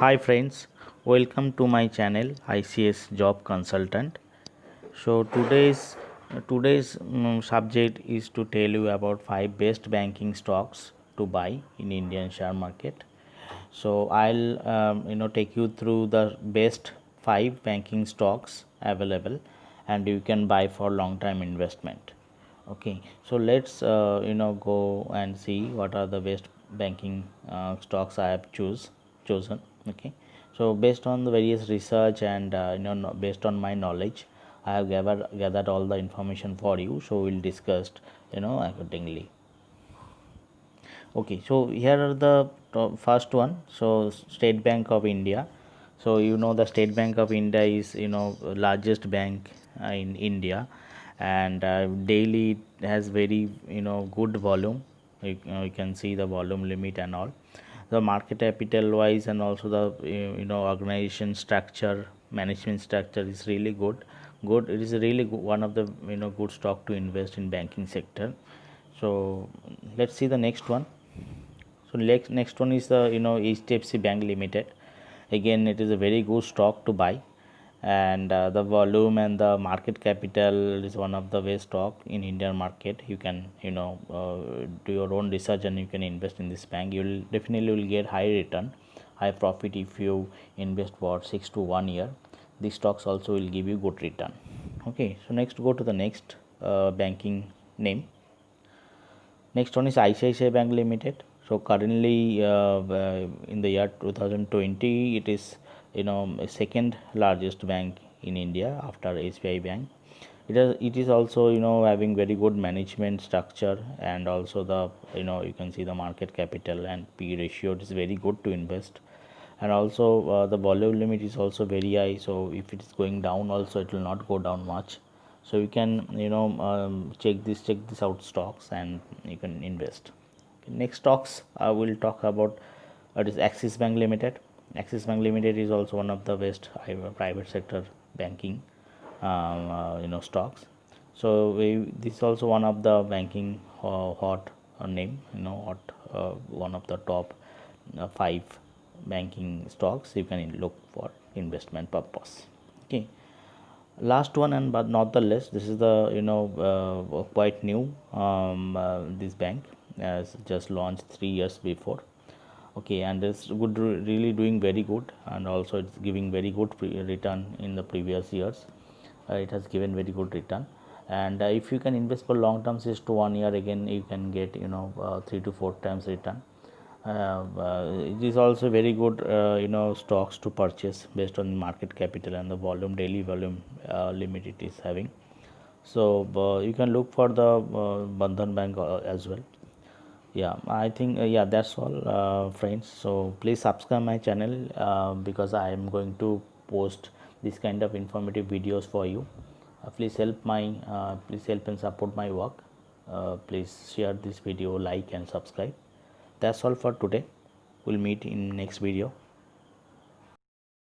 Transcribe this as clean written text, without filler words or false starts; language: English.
Hi friends, welcome to my channel ICICI Job Consultant. So today's subject is to tell you about 5 best banking stocks to buy in Indian share market. So I'll take you through the best 5 banking stocks available, and you can buy for long time investment. Okay, so let's go and see what are the best banking stocks I have chosen. Okay, so based on the various research and based on my knowledge, I have gathered all the information for you, so we'll discuss accordingly. Okay, so here are the first one. So State Bank of India. So the State Bank of India is largest bank in India, and daily it has very good volume. You can see the volume limit and all. The market capital wise and also the organization structure, management structure is really good. Good. It is really one of the good stock to invest in banking sector. So let's see the next one. So next one is the HDFC Bank Ltd. Again, it is a very good stock to buy, and the volume and the market capital is one of the best stock in Indian market. You can do your own research and you can invest in this bank. You will definitely will get high return, high profit if you invest for 6 to 1 year. These stocks also will give you good return. Okay, so next go to the next banking name. Next one is ICICI Bank Limited. So currently, in the year 2020, it is second largest bank in India after SBI Bank. It is also having very good management structure, and also the you can see the market capital and P ratio. It is very good to invest, and also the volume limit is also very high. So if it is going down, also it will not go down much. So you can check this out stocks, and you can invest. Next stocks I will talk about, it is Axis Bank Limited. Axis Bank Limited is also one of the best private sector banking stocks. So this is also one of the banking hot name, hot one of the top 5 banking stocks you can look for investment purpose. Okay, last one and but not the least, this is the quite new, this bank has just launched 3 years before. Okay, and it's good, really doing very good, and also it's giving very good return in the previous years. It has given very good return, and if you can invest for long term 6 to 1 year, again you can get 3 to 4 times return. It is also very good stocks to purchase based on market capital and the volume, daily volume limit it is having. So you can look for the Bandhan Bank as well. Yeah, I think yeah, that's all, friends. So please subscribe my channel, because I am going to post this kind of informative videos for you. Please help and support my work. Please share this video, like and subscribe. That's all for today. We'll meet in next video.